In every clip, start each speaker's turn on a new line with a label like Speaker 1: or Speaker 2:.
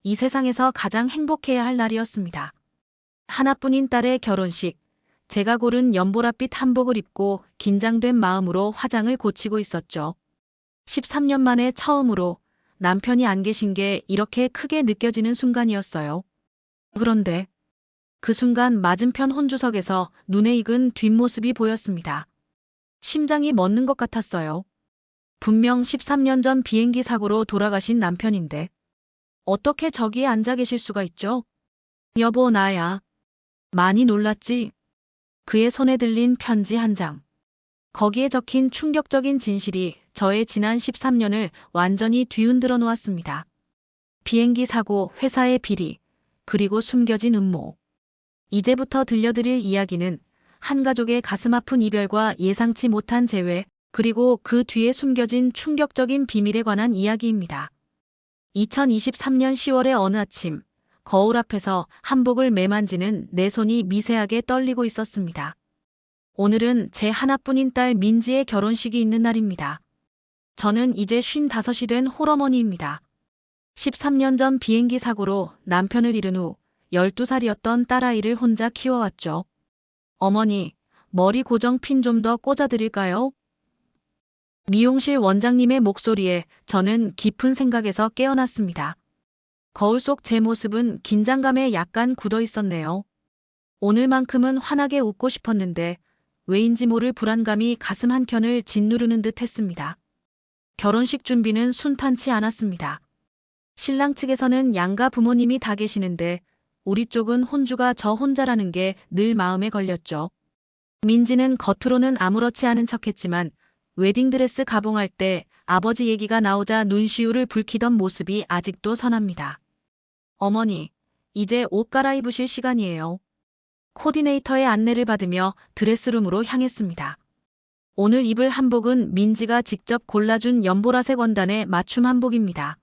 Speaker 1: 이 세상에서 가장 행복해야 할 날이었습니다. 하나뿐인 딸의 결혼식. 제가 고른 연보라빛 한복을 입고 긴장된 마음으로 화장을 고치고 있었죠. 13년 만에 처음으로 남편이 안 계신 게 이렇게 크게 느껴지는 순간이었어요. 그런데 그 순간 맞은편 혼주석에서 눈에 익은 뒷모습이 보였습니다. 심장이 멎는 것 같았어요. 분명 13년 전 비행기 사고로 돌아가신 남편인데 어떻게 저기에 앉아 계실 수가 있죠? 여보, 나야. 많이 놀랐지? 그의 손에 들린 편지 한 장. 거기에 적힌 충격적인 진실이 저의 지난 13년을 완전히 뒤흔들어 놓았습니다. 비행기 사고, 회사의 비리, 그리고 숨겨진 음모. 이제부터 들려드릴 이야기는 한 가족의 가슴 아픈 이별과 예상치 못한 재회, 그리고 그 뒤에 숨겨진 충격적인 비밀에 관한 이야기입니다. 2023년 10월의 어느 아침, 거울 앞에서 한복을 매만지는 내 손이 미세하게 떨리고 있었습니다. 오늘은 제 하나뿐인 딸 민지의 결혼식이 있는 날입니다. 저는 이제 55이 된 홀어머니입니다. 13년 전 비행기 사고로 남편을 잃은 후 12살이었던 딸아이를 혼자 키워왔죠. 어머니, 머리 고정 핀 좀 더 꽂아드릴까요? 미용실 원장님의 목소리에 저는 깊은 생각에서 깨어났습니다. 거울 속 제 모습은 긴장감에 약간 굳어 있었네요. 오늘만큼은 환하게 웃고 싶었는데 왜인지 모를 불안감이 가슴 한켠을 짓누르는 듯 했습니다. 결혼식 준비는 순탄치 않았습니다. 신랑 측에서는 양가 부모님이 다 계시는데 우리 쪽은 혼주가 저 혼자라는 게 늘 마음에 걸렸죠. 민지는 겉으로는 아무렇지 않은 척했지만 웨딩드레스 가봉할 때 아버지 얘기가 나오자 눈시울을 붉히던 모습이 아직도 선합니다. 어머니, 이제 옷 갈아입으실 시간이에요. 코디네이터의 안내를 받으며 드레스룸으로 향했습니다. 오늘 입을 한복은 민지가 직접 골라준 연보라색 원단의 맞춤 한복입니다.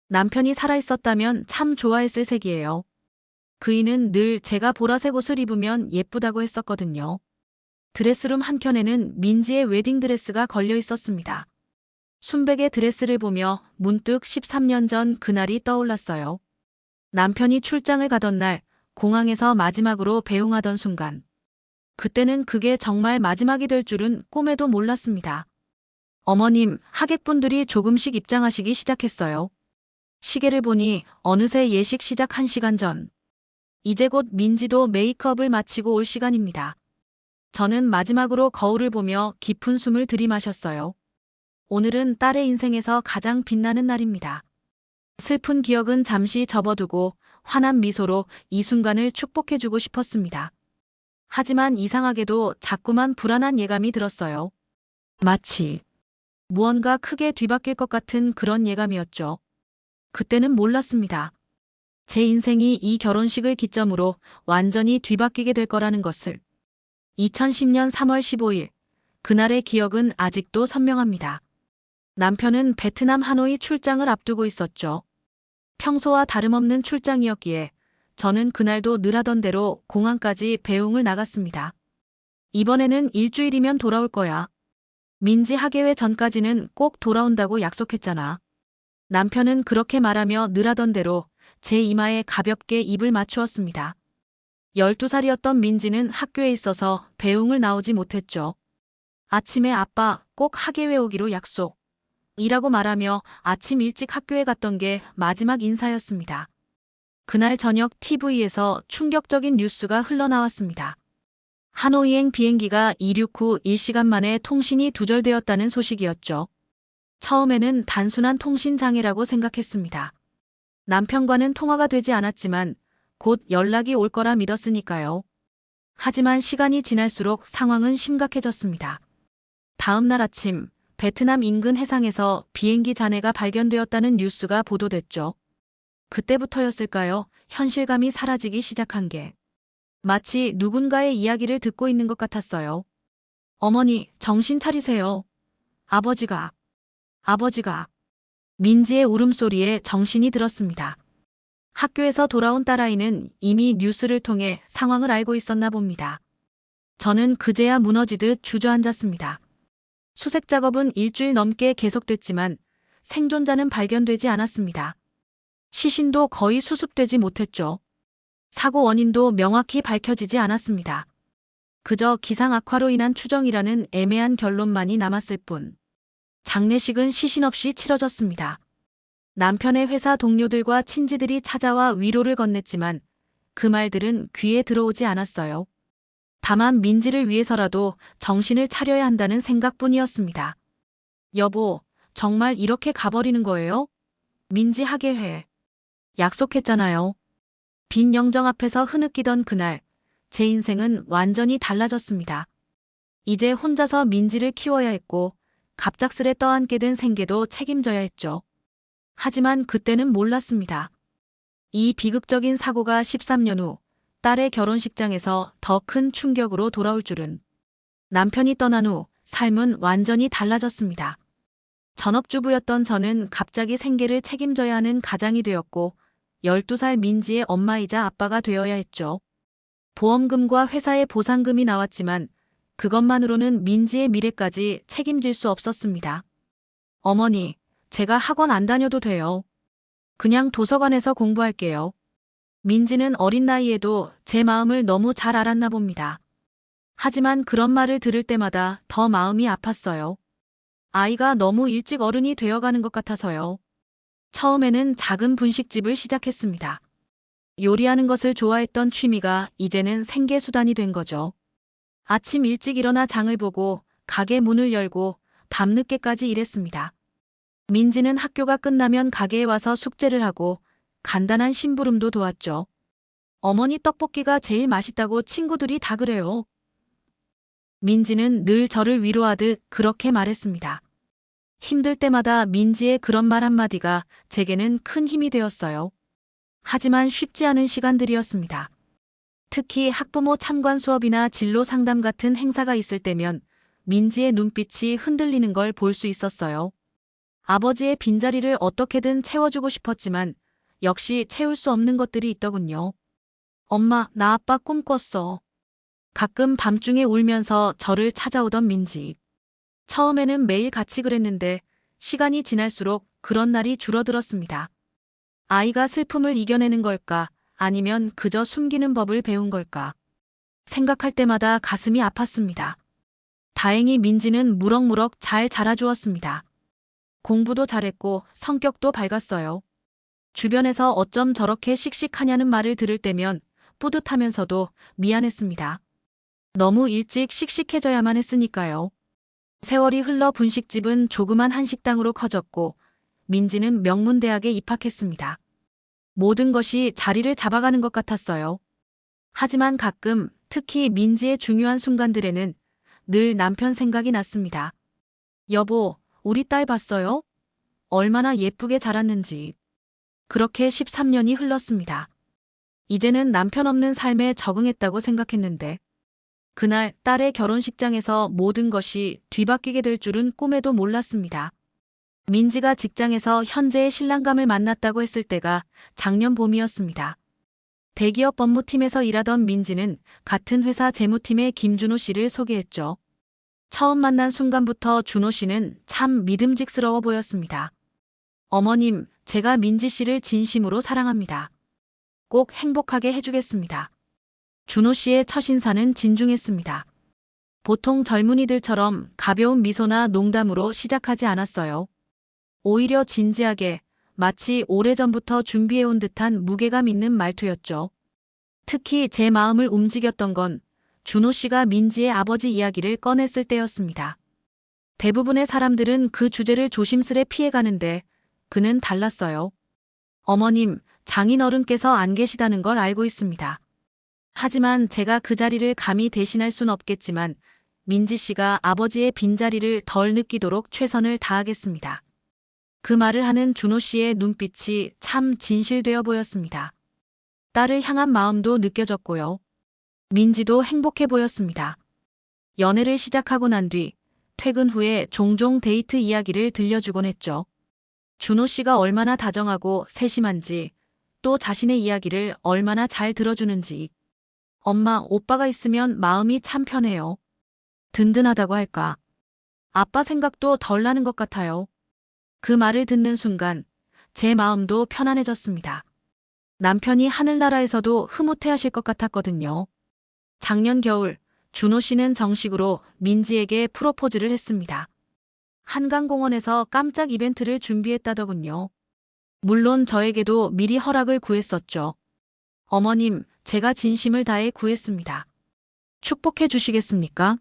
Speaker 1: 남편이 살아있었다면 참 좋아했을 색이에요. 그이는 늘 제가 보라색 옷을 입으면 예쁘다고 했었거든요. 드레스룸 한켠에는 민지의 웨딩드레스가 걸려 있었습니다. 순백의 드레스를 보며 문득 13년 전 그날이 떠올랐어요. 남편이 출장을 가던 날 공항에서 마지막으로 배웅하던 순간. 그때는 그게 정말 마지막이 될 줄은 꿈에도 몰랐습니다. 어머님, 하객분들이 조금씩 입장하시기 시작했어요. 시계를 보니 어느새 예식 시작 1시간 전. 이제 곧 민지도 메이크업을 마치고 올 시간입니다. 저는 마지막으로 거울을 보며 깊은 숨을 들이마셨어요. 오늘은 딸의 인생에서 가장 빛나는 날입니다. 슬픈 기억은 잠시 접어두고 환한 미소로 이 순간을 축복해주고 싶었습니다. 하지만 이상하게도 자꾸만 불안한 예감이 들었어요. 마치 무언가 크게 뒤바뀔 것 같은 그런 예감이었죠. 그때는 몰랐습니다. 제 인생이 이 결혼식을 기점으로 완전히 뒤바뀌게 될 거라는 것을. 2010년 3월 15일, 그날의 기억은 아직도 선명합니다. 남편은 베트남 하노이 출장을 앞두고 있었죠. 평소와 다름없는 출장이었기에 저는 그날도 늘 하던 대로 공항까지 배웅을 나갔습니다. 이번에는 일주일이면 돌아올 거야. 민지 하계회 전까지는 꼭 돌아온다고 약속했잖아. 남편은 그렇게 말하며 늘 하던 대로 제 이마에 가볍게 입을 맞추었습니다. 12살이었던 민지는 학교에 있어서 배웅을 나오지 못했죠. 아침에 아빠 꼭 하계회 오기로 약속. 이라고 말하며 아침 일찍 학교에 갔던 게 마지막 인사였습니다. 그날 저녁 TV에서 충격적인 뉴스가 흘러나왔습니다. 하노이행 비행기가 이륙 후 1시간 만에 통신이 두절되었다는 소식이었죠. 처음에는 단순한 통신 장애라고 생각했습니다. 남편과는 통화가 되지 않았지만 곧 연락이 올 거라 믿었으니까요. 하지만 시간이 지날수록 상황은 심각해졌습니다. 다음 날 아침 베트남 인근 해상에서 비행기 잔해가 발견되었다는 뉴스가 보도됐죠. 그때부터였을까요? 현실감이 사라지기 시작한 게. 마치 누군가의 이야기를 듣고 있는 것 같았어요. 어머니, 정신 차리세요. 아버지가. 민지의 울음소리에 정신이 들었습니다. 학교에서 돌아온 딸아이는 이미 뉴스를 통해 상황을 알고 있었나 봅니다. 저는 그제야 무너지듯 주저앉았습니다. 수색 작업은 일주일 넘게 계속됐지만 생존자는 발견되지 않았습니다. 시신도 거의 수습되지 못했죠. 사고 원인도 명확히 밝혀지지 않았습니다. 그저 기상 악화로 인한 추정이라는 애매한 결론만이 남았을 뿐. 장례식은 시신 없이 치러졌습니다. 남편의 회사 동료들과 친지들이 찾아와 위로를 건넸지만 그 말들은 귀에 들어오지 않았어요. 다만 민지를 위해서라도 정신을 차려야 한다는 생각뿐이었습니다. 여보, 정말 이렇게 가버리는 거예요? 민지 하게 해. 약속했잖아요. 빈 영정 앞에서 흐느끼던 그날, 제 인생은 완전히 달라졌습니다. 이제 혼자서 민지를 키워야 했고, 갑작스레 떠안게 된 생계도 책임져야 했죠. 하지만 그때는 몰랐습니다. 이 비극적인 사고가 13년 후 딸의 결혼식장에서 더 큰 충격으로 돌아올 줄은. 남편이 떠난 후 삶은 완전히 달라졌습니다. 전업주부였던 저는 갑자기 생계를 책임져야 하는 가장이 되었고 12살 민지의 엄마이자 아빠가 되어야 했죠. 보험금과 회사의 보상금이 나왔지만 그것만으로는 민지의 미래까지 책임질 수 없었습니다. 어머니, 제가 학원 안 다녀도 돼요. 그냥 도서관에서 공부할게요. 민지는 어린 나이에도 제 마음을 너무 잘 알았나 봅니다. 하지만 그런 말을 들을 때마다 더 마음이 아팠어요. 아이가 너무 일찍 어른이 되어가는 것 같아서요. 처음에는 작은 분식집을 시작했습니다. 요리하는 것을 좋아했던 취미가 이제는 생계수단이 된 거죠. 아침 일찍 일어나 장을 보고 가게 문을 열고 밤늦게까지 일했습니다. 민지는 학교가 끝나면 가게에 와서 숙제를 하고 간단한 심부름도 도왔죠. 어머니 떡볶이가 제일 맛있다고 친구들이 다 그래요. 민지는 늘 저를 위로하듯 그렇게 말했습니다. 힘들 때마다 민지의 그런 말 한마디가 제게는 큰 힘이 되었어요. 하지만 쉽지 않은 시간들이었습니다. 특히 학부모 참관 수업이나 진로 상담 같은 행사가 있을 때면 민지의 눈빛이 흔들리는 걸 볼 수 있었어요. 아버지의 빈자리를 어떻게든 채워주고 싶었지만 역시 채울 수 없는 것들이 있더군요. 엄마, 나 아빠 꿈 꿨어. 가끔 밤중에 울면서 저를 찾아오던 민지. 처음에는 매일 같이 그랬는데 시간이 지날수록 그런 날이 줄어들었습니다. 아이가 슬픔을 이겨내는 걸까? 아니면 그저 숨기는 법을 배운 걸까? 생각할 때마다 가슴이 아팠습니다. 다행히 민지는 무럭무럭 잘 자라주었습니다. 공부도 잘했고 성격도 밝았어요. 주변에서 어쩜 저렇게 씩씩하냐는 말을 들을 때면 뿌듯하면서도 미안했습니다. 너무 일찍 씩씩해져야만 했으니까요. 세월이 흘러 분식집은 조그만 한식당으로 커졌고 민지는 명문대학에 입학했습니다. 모든 것이 자리를 잡아가는 것 같았어요. 하지만 가끔 특히 민지의 중요한 순간들에는 늘 남편 생각이 났습니다. 여보, 우리 딸 봤어요? 얼마나 예쁘게 자랐는지. 그렇게 13년이 흘렀습니다. 이제는 남편 없는 삶에 적응했다고 생각했는데 그날 딸의 결혼식장에서 모든 것이 뒤바뀌게 될 줄은 꿈에도 몰랐습니다. 민지가 직장에서 현재의 신랑감을 만났다고 했을 때가 작년 봄이었습니다. 대기업 법무팀에서 일하던 민지는 같은 회사 재무팀의 김준호 씨를 소개했죠. 처음 만난 순간부터 준호 씨는 참 믿음직스러워 보였습니다. 어머님, 제가 민지 씨를 진심으로 사랑합니다. 꼭 행복하게 해주겠습니다. 준호 씨의 첫 인사는 진중했습니다. 보통 젊은이들처럼 가벼운 미소나 농담으로 시작하지 않았어요. 오히려 진지하게 마치 오래전부터 준비해온 듯한 무게감 있는 말투였죠. 특히 제 마음을 움직였던 건 준호 씨가 민지의 아버지 이야기를 꺼냈을 때였습니다. 대부분의 사람들은 그 주제를 조심스레 피해가는데 그는 달랐어요. 어머님, 장인어른께서 안 계시다는 걸 알고 있습니다. 하지만 제가 그 자리를 감히 대신할 순 없겠지만 민지 씨가 아버지의 빈자리를 덜 느끼도록 최선을 다하겠습니다. 그 말을 하는 준호 씨의 눈빛이 참 진실되어 보였습니다. 딸을 향한 마음도 느껴졌고요. 민지도 행복해 보였습니다. 연애를 시작하고 난 뒤 퇴근 후에 종종 데이트 이야기를 들려주곤 했죠. 준호 씨가 얼마나 다정하고 세심한지 또 자신의 이야기를 얼마나 잘 들어주는지. 엄마, 오빠가 있으면 마음이 참 편해요. 든든하다고 할까. 아빠 생각도 덜 나는 것 같아요. 그 말을 듣는 순간 제 마음도 편안해졌습니다. 남편이 하늘나라에서도 흐뭇해하실 것 같았거든요. 작년 겨울 준호 씨는 정식으로 민지에게 프로포즈를 했습니다. 한강공원에서 깜짝 이벤트를 준비했다더군요. 물론 저에게도 미리 허락을 구했었죠. 어머님, 제가 진심을 다해 구했습니다. 축복해 주시겠습니까?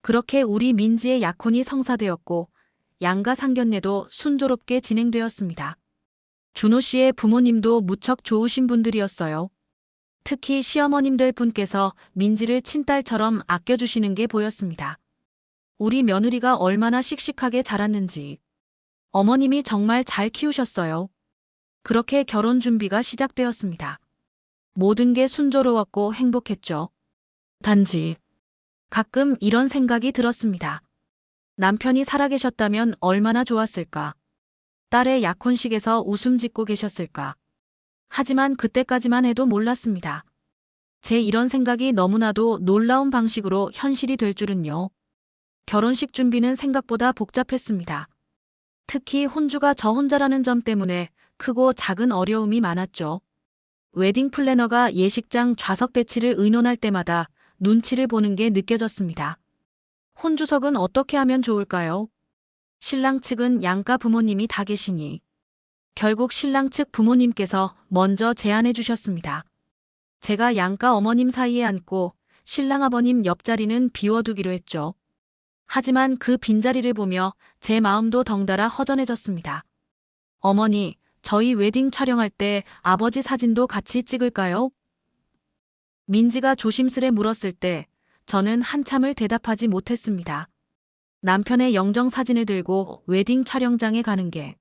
Speaker 1: 그렇게 우리 민지의 약혼이 성사되었고 양가 상견례도 순조롭게 진행되었습니다. 준호 씨의 부모님도 무척 좋으신 분들이었어요. 특히 시어머님들 분께서 민지를 친딸처럼 아껴주시는 게 보였습니다. 우리 며느리가 얼마나 씩씩하게 자랐는지. 어머님이 정말 잘 키우셨어요. 그렇게 결혼 준비가 시작되었습니다. 모든 게 순조로웠고 행복했죠. 단지 가끔 이런 생각이 들었습니다. 남편이 살아계셨다면 얼마나 좋았을까. 딸의 약혼식에서 웃음 짓고 계셨을까. 하지만 그때까지만 해도 몰랐습니다. 제 이런 생각이 너무나도 놀라운 방식으로 현실이 될 줄은요. 결혼식 준비는 생각보다 복잡했습니다. 특히 혼주가 저 혼자라는 점 때문에 크고 작은 어려움이 많았죠. 웨딩 플래너가 예식장 좌석 배치를 의논할 때마다 눈치를 보는 게 느껴졌습니다. 혼주석은 어떻게 하면 좋을까요? 신랑 측은 양가 부모님이 다 계시니 결국 신랑 측 부모님께서 먼저 제안해 주셨습니다. 제가 양가 어머님 사이에 앉고 신랑 아버님 옆자리는 비워두기로 했죠. 하지만 그 빈자리를 보며 제 마음도 덩달아 허전해졌습니다. 어머니, 저희 웨딩 촬영할 때 아버지 사진도 같이 찍을까요? 민지가 조심스레 물었을 때 저는 한참을 대답하지 못했습니다. 남편의 영정 사진을 들고 웨딩 촬영장에 가는 게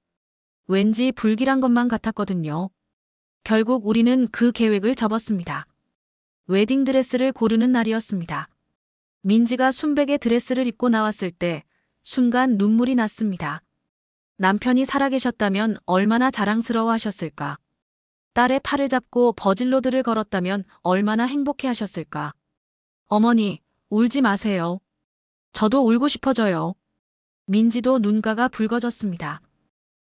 Speaker 1: 왠지 불길한 것만 같았거든요. 결국 우리는 그 계획을 접었습니다. 웨딩 드레스를 고르는 날이었습니다. 민지가 순백의 드레스를 입고 나왔을 때 순간 눈물이 났습니다. 남편이 살아계셨다면 얼마나 자랑스러워 하셨을까. 딸의 팔을 잡고 버질로드를 걸었다면 얼마나 행복해 하셨을까. 어머니, 울지 마세요. 저도 울고 싶어져요. 민지도 눈가가 붉어졌습니다.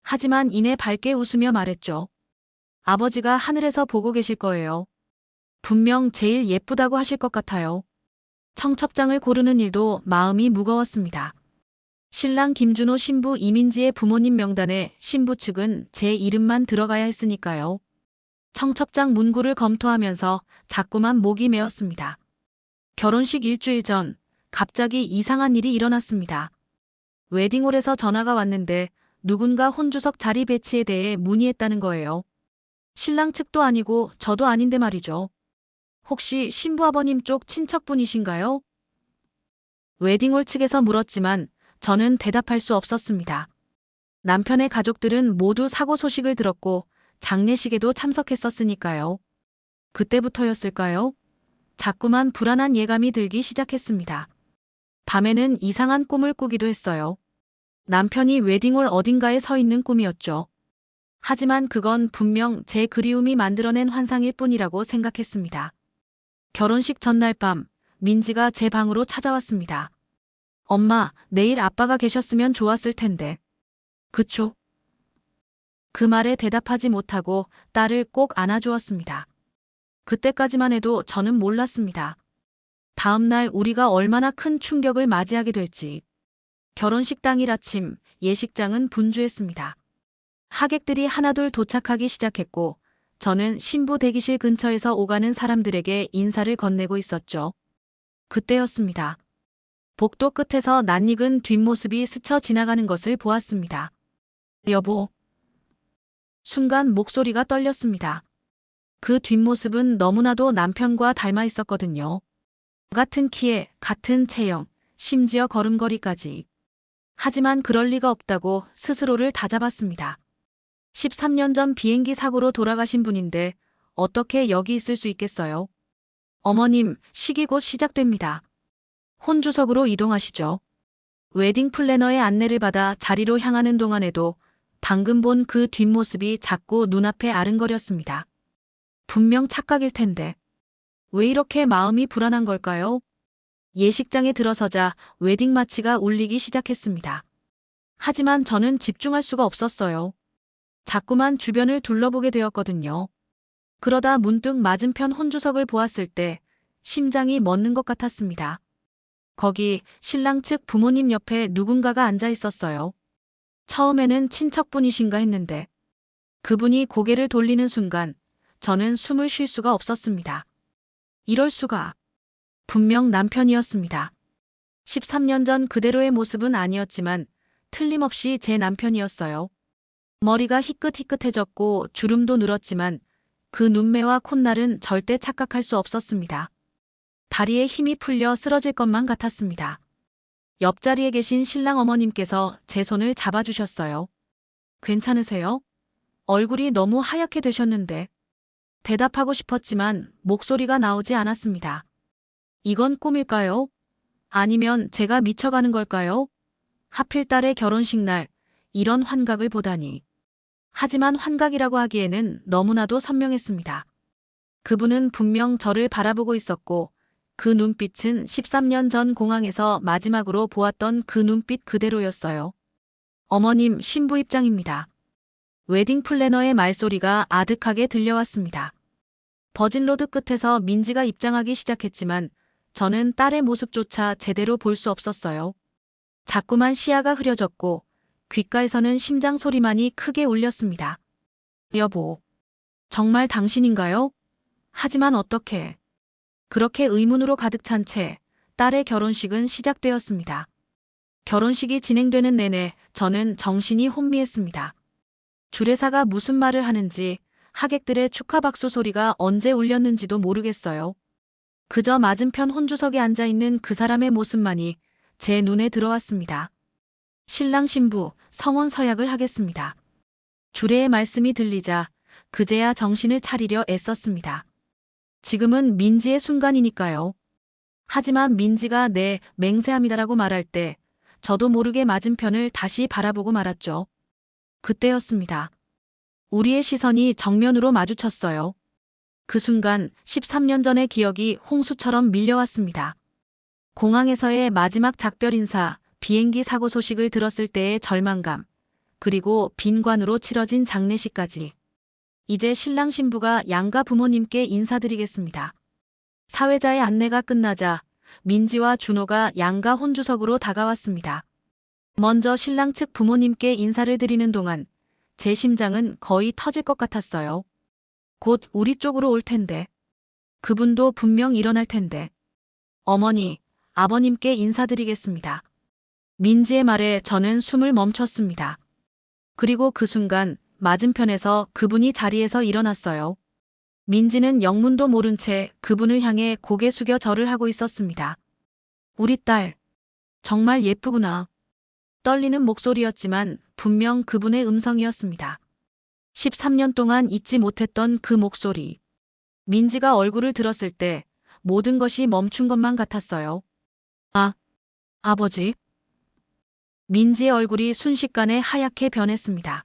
Speaker 1: 하지만 이내 밝게 웃으며 말했죠. 아버지가 하늘에서 보고 계실 거예요. 분명 제일 예쁘다고 하실 것 같아요. 청첩장을 고르는 일도 마음이 무거웠습니다. 신랑 김준호 신부 이민지의 부모님 명단에 신부 측은 제 이름만 들어가야 했으니까요. 청첩장 문구를 검토하면서 자꾸만 목이 메었습니다. 결혼식 일주일 전 갑자기 이상한 일이 일어났습니다. 웨딩홀에서 전화가 왔는데 누군가 혼주석 자리 배치에 대해 문의했다는 거예요. 신랑 측도 아니고 저도 아닌데 말이죠. 혹시 신부 아버님 쪽 친척분이신가요? 웨딩홀 측에서 물었지만 저는 대답할 수 없었습니다. 남편의 가족들은 모두 사고 소식을 들었고 장례식에도 참석했었으니까요. 그때부터였을까요? 자꾸만 불안한 예감이 들기 시작했습니다. 밤에는 이상한 꿈을 꾸기도 했어요. 남편이 웨딩홀 어딘가에 서 있는 꿈이었죠. 하지만 그건 분명 제 그리움이 만들어낸 환상일 뿐이라고 생각했습니다. 결혼식 전날 밤, 민지가 제 방으로 찾아왔습니다. 엄마, 내일 아빠가 계셨으면 좋았을 텐데. 그쵸? 그 말에 대답하지 못하고 딸을 꼭 안아주었습니다. 그때까지만 해도 저는 몰랐습니다. 다음 날 우리가 얼마나 큰 충격을 맞이하게 될지. 결혼식 당일 아침 예식장은 분주했습니다. 하객들이 하나둘 도착하기 시작했고 저는 신부 대기실 근처에서 오가는 사람들에게 인사를 건네고 있었죠. 그때였습니다. 복도 끝에서 낯익은 뒷모습이 스쳐 지나가는 것을 보았습니다. 여보. 순간 목소리가 떨렸습니다. 그 뒷모습은 너무나도 남편과 닮아 있었거든요. 같은 키에 같은 체형, 심지어 걸음걸이까지. 하지만 그럴 리가 없다고 스스로를 다잡았습니다. 13년 전 비행기 사고로 돌아가신 분인데 어떻게 여기 있을 수 있겠어요? 어머님, 식이 곧 시작됩니다. 혼주석으로 이동하시죠. 웨딩 플래너의 안내를 받아 자리로 향하는 동안에도 방금 본 그 뒷모습이 자꾸 눈앞에 아른거렸습니다. 분명 착각일 텐데. 왜 이렇게 마음이 불안한 걸까요? 예식장에 들어서자 웨딩 마치가 울리기 시작했습니다. 하지만 저는 집중할 수가 없었어요. 자꾸만 주변을 둘러보게 되었거든요. 그러다 문득 맞은편 혼주석을 보았을 때 심장이 멎는 것 같았습니다. 거기 신랑 측 부모님 옆에 누군가가 앉아 있었어요. 처음에는 친척분이신가 했는데 그분이 고개를 돌리는 순간 저는 숨을 쉴 수가 없었습니다. 이럴 수가. 분명 남편이었습니다. 13년 전 그대로의 모습은 아니었지만 틀림없이 제 남편이었어요. 머리가 희끗희끗해졌고 주름도 늘었지만 그 눈매와 콧날은 절대 착각할 수 없었습니다. 다리에 힘이 풀려 쓰러질 것만 같았습니다. 옆자리에 계신 신랑 어머님께서 제 손을 잡아주셨어요. 괜찮으세요? 얼굴이 너무 하얗게 되셨는데. 대답하고 싶었지만 목소리가 나오지 않았습니다. 이건 꿈일까요? 아니면 제가 미쳐가는 걸까요? 하필 딸의 결혼식 날 이런 환각을 보다니. 하지만 환각이라고 하기에는 너무나도 선명했습니다. 그분은 분명 저를 바라보고 있었고 그 눈빛은 13년 전 공항에서 마지막으로 보았던 그 눈빛 그대로였어요. 어머님, 신부 입장입니다. 웨딩 플래너의 말소리가 아득하게 들려왔습니다. 버진로드 끝에서 민지가 입장하기 시작했지만 저는 딸의 모습조차 제대로 볼 수 없었어요. 자꾸만 시야가 흐려졌고 귓가에서는 심장 소리만이 크게 울렸습니다. 여보, 정말 당신인가요? 하지만 어떻게? 그렇게 의문으로 가득 찬 채 딸의 결혼식은 시작되었습니다. 결혼식이 진행되는 내내 저는 정신이 혼미했습니다. 주례사가 무슨 말을 하는지 하객들의 축하 박수 소리가 언제 울렸는지도 모르겠어요. 그저 맞은편 혼주석에 앉아있는 그 사람의 모습만이 제 눈에 들어왔습니다. 신랑 신부 성혼 서약을 하겠습니다. 주례의 말씀이 들리자 그제야 정신을 차리려 애썼습니다. 지금은 민지의 순간이니까요. 하지만 민지가 네, 맹세합니다라고 말할 때 저도 모르게 맞은편을 다시 바라보고 말았죠. 그때였습니다. 우리의 시선이 정면으로 마주쳤어요. 그 순간 13년 전의 기억이 홍수처럼 밀려왔습니다. 공항에서의 마지막 작별 인사, 비행기 사고 소식을 들었을 때의 절망감, 그리고 빈관으로 치러진 장례식까지. 이제 신랑 신부가 양가 부모님께 인사드리겠습니다. 사회자의 안내가 끝나자 민지와 준호가 양가 혼주석으로 다가왔습니다. 먼저 신랑 측 부모님께 인사를 드리는 동안 제 심장은 거의 터질 것 같았어요. 곧 우리 쪽으로 올 텐데. 그분도 분명 일어날 텐데. 어머니, 아버님께 인사드리겠습니다. 민지의 말에 저는 숨을 멈췄습니다. 그리고 그 순간 맞은편에서 그분이 자리에서 일어났어요. 민지는 영문도 모른 채 그분을 향해 고개 숙여 절을 하고 있었습니다. 우리 딸, 정말 예쁘구나. 떨리는 목소리였지만 분명 그분의 음성이었습니다. 13년 동안 잊지 못했던 그 목소리. 민지가 얼굴을 들었을 때 모든 것이 멈춘 것만 같았어요. 아버지. 민지의 얼굴이 순식간에 하얗게 변했습니다.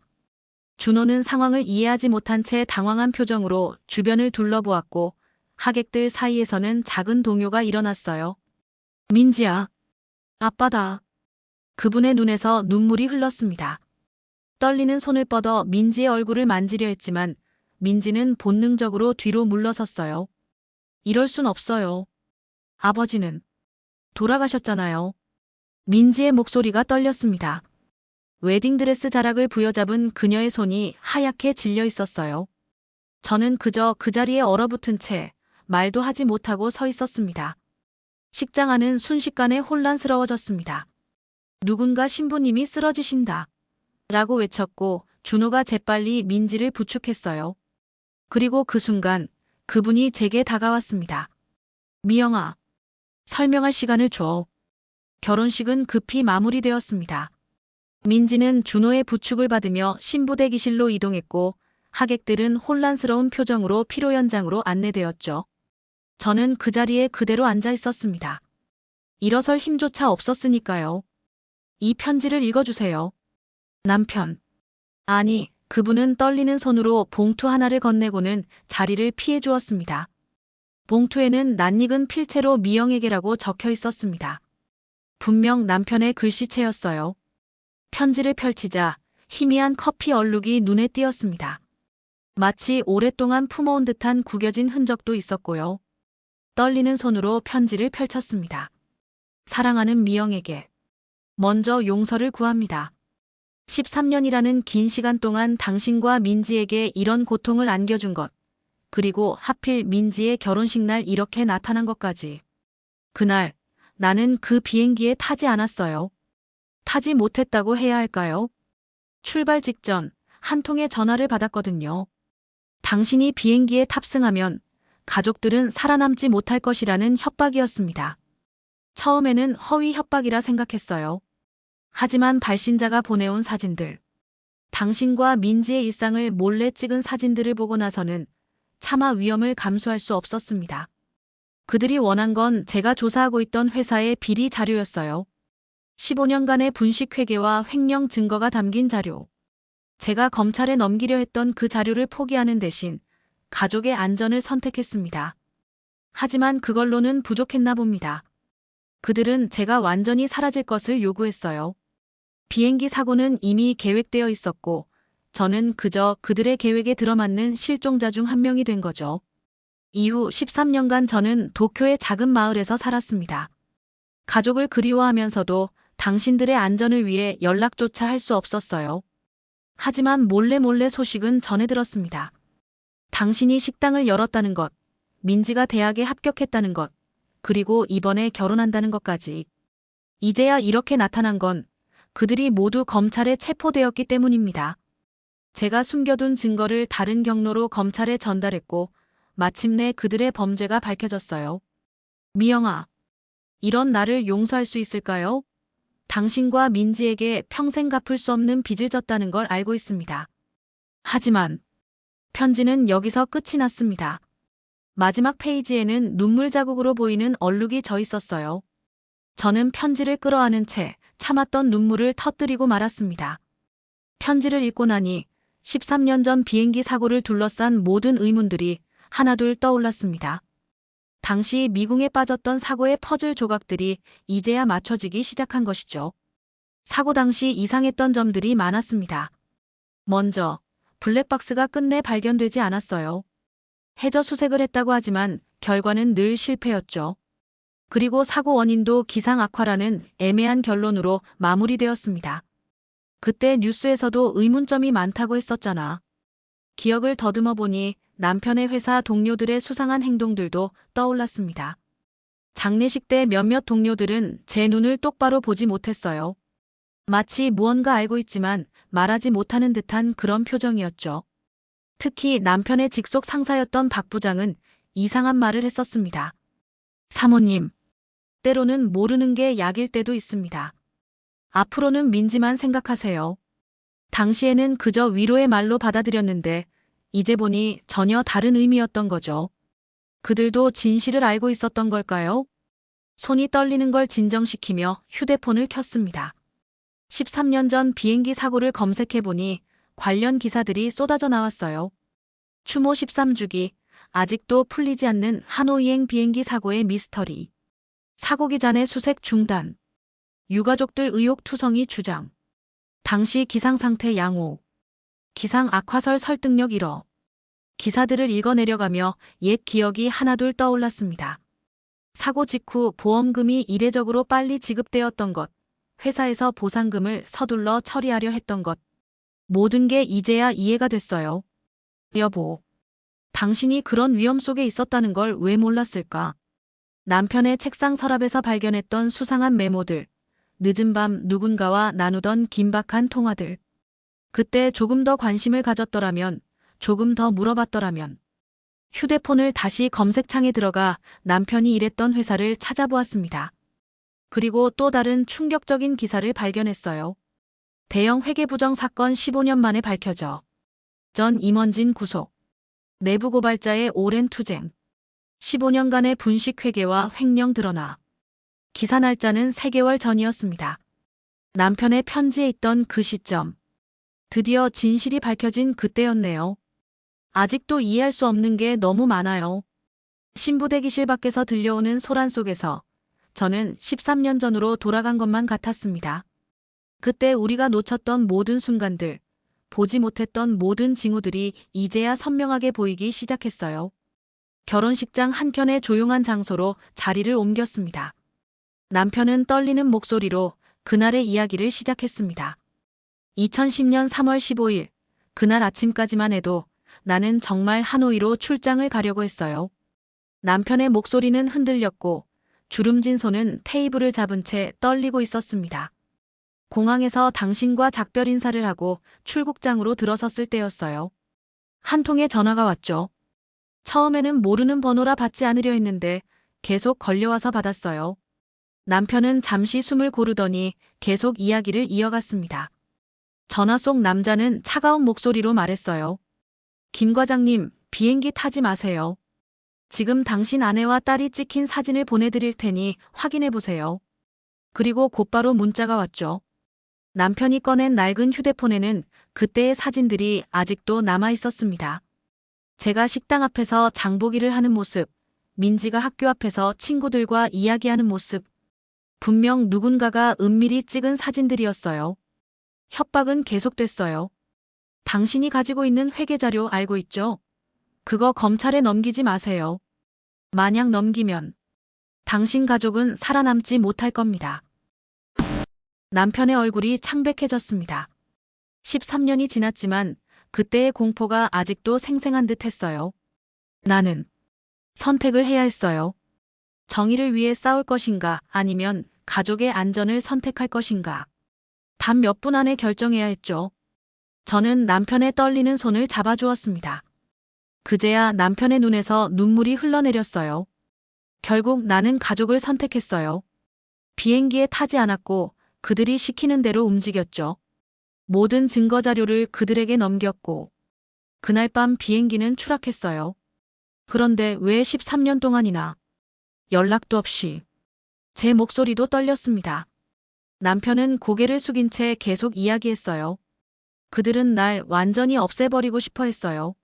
Speaker 1: 준호는 상황을 이해하지 못한 채 당황한 표정으로 주변을 둘러보았고 하객들 사이에서는 작은 동요가 일어났어요. 민지야, 아빠다. 그분의 눈에서 눈물이 흘렀습니다. 떨리는 손을 뻗어 민지의 얼굴을 만지려 했지만 민지는 본능적으로 뒤로 물러섰어요. 이럴 순 없어요. 아버지는 돌아가셨잖아요. 민지의 목소리가 떨렸습니다. 웨딩드레스 자락을 부여잡은 그녀의 손이 하얗게 질려 있었어요. 저는 그저 그 자리에 얼어붙은 채 말도 하지 못하고 서 있었습니다. 식장 안은 순식간에 혼란스러워졌습니다. 누군가 신부님이 쓰러지신다. 라고 외쳤고 준호가 재빨리 민지를 부축했어요. 그리고 그 순간 그분이 제게 다가왔습니다. 미영아, 설명할 시간을 줘. 결혼식은 급히 마무리되었습니다. 민지는 준호의 부축을 받으며 신부 대기실로 이동했고 하객들은 혼란스러운 표정으로 피로 현장으로 안내되었죠. 저는 그 자리에 그대로 앉아 있었습니다. 일어설 힘조차 없었으니까요. 이 편지를 읽어주세요. 남편. 아니, 그분은 떨리는 손으로 봉투 하나를 건네고는 자리를 피해 주었습니다. 봉투에는 낯익은 필체로 미영에게라고 적혀 있었습니다. 분명 남편의 글씨체였어요. 편지를 펼치자 희미한 커피 얼룩이 눈에 띄었습니다. 마치 오랫동안 품어온 듯한 구겨진 흔적도 있었고요. 떨리는 손으로 편지를 펼쳤습니다. 사랑하는 미영에게 먼저 용서를 구합니다. 13년이라는 긴 시간 동안 당신과 민지에게 이런 고통을 안겨준 것, 그리고 하필 민지의 결혼식 날 이렇게 나타난 것까지. 그날 나는 그 비행기에 타지 않았어요. 타지 못했다고 해야 할까요? 출발 직전 한 통의 전화를 받았거든요. 당신이 비행기에 탑승하면 가족들은 살아남지 못할 것이라는 협박이었습니다. 처음에는 허위 협박이라 생각했어요. 하지만 발신자가 보내온 사진들, 당신과 민지의 일상을 몰래 찍은 사진들을 보고 나서는 차마 위험을 감수할 수 없었습니다. 그들이 원한 건 제가 조사하고 있던 회사의 비리 자료였어요. 15년간의 분식 회계와 횡령 증거가 담긴 자료. 제가 검찰에 넘기려 했던 그 자료를 포기하는 대신 가족의 안전을 선택했습니다. 하지만 그걸로는 부족했나 봅니다. 그들은 제가 완전히 사라질 것을 요구했어요. 비행기 사고는 이미 계획되어 있었고 저는 그저 그들의 계획에 들어맞는 실종자 중 한 명이 된 거죠. 이후 13년간 저는 도쿄의 작은 마을에서 살았습니다. 가족을 그리워하면서도 당신들의 안전을 위해 연락조차 할 수 없었어요. 하지만 몰래 소식은 전해 들었습니다. 당신이 식당을 열었다는 것, 민지가 대학에 합격했다는 것, 그리고 이번에 결혼한다는 것까지. 이제야 이렇게 나타난 건 그들이 모두 검찰에 체포되었기 때문입니다. 제가 숨겨둔 증거를 다른 경로로 검찰에 전달했고 마침내 그들의 범죄가 밝혀졌어요. 미영아, 이런 나를 용서할 수 있을까요? 당신과 민지에게 평생 갚을 수 없는 빚을 졌다는 걸 알고 있습니다. 하지만 편지는 여기서 끝이 났습니다. 마지막 페이지에는 눈물 자국으로 보이는 얼룩이 져 있었어요. 저는 편지를 끌어안은 채 참았던 눈물을 터뜨리고 말았습니다. 편지를 읽고 나니 13년 전 비행기 사고를 둘러싼 모든 의문들이 하나둘 떠올랐습니다. 당시 미궁에 빠졌던 사고의 퍼즐 조각들이 이제야 맞춰지기 시작한 것이죠. 사고 당시 이상했던 점들이 많았습니다. 먼저 블랙박스가 끝내 발견되지 않았어요. 해저 수색을 했다고 하지만 결과는 늘 실패였죠. 그리고 사고 원인도 기상 악화라는 애매한 결론으로 마무리되었습니다. 그때 뉴스에서도 의문점이 많다고 했었잖아. 기억을 더듬어 보니 남편의 회사 동료들의 수상한 행동들도 떠올랐습니다. 장례식 때 몇몇 동료들은 제 눈을 똑바로 보지 못했어요. 마치 무언가 알고 있지만 말하지 못하는 듯한 그런 표정이었죠. 특히 남편의 직속 상사였던 박 부장은 이상한 말을 했었습니다. 사모님, 때로는 모르는 게 약일 때도 있습니다. 앞으로는 민지만 생각하세요. 당시에는 그저 위로의 말로 받아들였는데 이제 보니 전혀 다른 의미였던 거죠. 그들도 진실을 알고 있었던 걸까요? 손이 떨리는 걸 진정시키며 휴대폰을 켰습니다. 13년 전 비행기 사고를 검색해보니 관련 기사들이 쏟아져 나왔어요. 추모 13주기, 아직도 풀리지 않는 하노이행 비행기 사고의 미스터리. 사고 기간의 수색 중단. 유가족들 의혹 투성이 주장. 당시 기상상태 양호. 기상 악화설 설득력 1호. 기사들을 읽어내려가며 옛 기억이 하나둘 떠올랐습니다. 사고 직후 보험금이 이례적으로 빨리 지급되었던 것, 회사에서 보상금을 서둘러 처리하려 했던 것. 모든 게 이제야 이해가 됐어요. 여보, 당신이 그런 위험 속에 있었다는 걸 왜 몰랐을까? 남편의 책상 서랍에서 발견했던 수상한 메모들, 늦은 밤 누군가와 나누던 긴박한 통화들. 그때 조금 더 관심을 가졌더라면, 조금 더 물어봤더라면. 휴대폰을 다시 검색창에 들어가 남편이 일했던 회사를 찾아보았습니다. 그리고 또 다른 충격적인 기사를 발견했어요. 대형 회계부정 사건 15년 만에 밝혀져. 전 임원진 구속. 내부 고발자의 오랜 투쟁. 15년간의 분식 회계와 횡령 드러나. 기사 날짜는 3개월 전이었습니다. 남편의 편지에 있던 그 시점. 드디어 진실이 밝혀진 그때였네요. 아직도 이해할 수 없는 게 너무 많아요. 신부 대기실 밖에서 들려오는 소란 속에서 저는 13년 전으로 돌아간 것만 같았습니다. 그때 우리가 놓쳤던 모든 순간들, 보지 못했던 모든 징후들이 이제야 선명하게 보이기 시작했어요. 결혼식장 한켠의 조용한 장소로 자리를 옮겼습니다. 남편은 떨리는 목소리로 그날의 이야기를 시작했습니다. 2010년 3월 15일, 그날 아침까지만 해도 나는 정말 하노이로 출장을 가려고 했어요. 남편의 목소리는 흔들렸고 주름진 손은 테이블을 잡은 채 떨리고 있었습니다. 공항에서 당신과 작별 인사를 하고 출국장으로 들어섰을 때였어요. 한 통의 전화가 왔죠. 처음에는 모르는 번호라 받지 않으려 했는데 계속 걸려와서 받았어요. 남편은 잠시 숨을 고르더니 계속 이야기를 이어갔습니다. 전화 속 남자는 차가운 목소리로 말했어요. 김 과장님, 비행기 타지 마세요. 지금 당신 아내와 딸이 찍힌 사진을 보내드릴 테니 확인해 보세요. 그리고 곧바로 문자가 왔죠. 남편이 꺼낸 낡은 휴대폰에는 그때의 사진들이 아직도 남아 있었습니다. 제가 식당 앞에서 장보기를 하는 모습, 민지가 학교 앞에서 친구들과 이야기하는 모습. 분명 누군가가 은밀히 찍은 사진들이었어요. 협박은 계속됐어요. 당신이 가지고 있는 회계자료 알고 있죠? 그거 검찰에 넘기지 마세요. 만약 넘기면 당신 가족은 살아남지 못할 겁니다. 남편의 얼굴이 창백해졌습니다. 13년이 지났지만 그때의 공포가 아직도 생생한 듯 했어요. 나는 선택을 해야 했어요. 정의를 위해 싸울 것인가 아니면 가족의 안전을 선택할 것인가. 단 몇 분 안에 결정해야 했죠. 저는 남편의 떨리는 손을 잡아주었습니다. 그제야 남편의 눈에서 눈물이 흘러내렸어요. 결국 나는 가족을 선택했어요. 비행기에 타지 않았고 그들이 시키는 대로 움직였죠. 모든 증거 자료를 그들에게 넘겼고 그날 밤 비행기는 추락했어요. 그런데 왜 13년 동안이나 연락도 없이. 제 목소리도 떨렸습니다. 남편은 고개를 숙인 채 계속 이야기했어요. 그들은 날 완전히 없애버리고 싶어 했어요.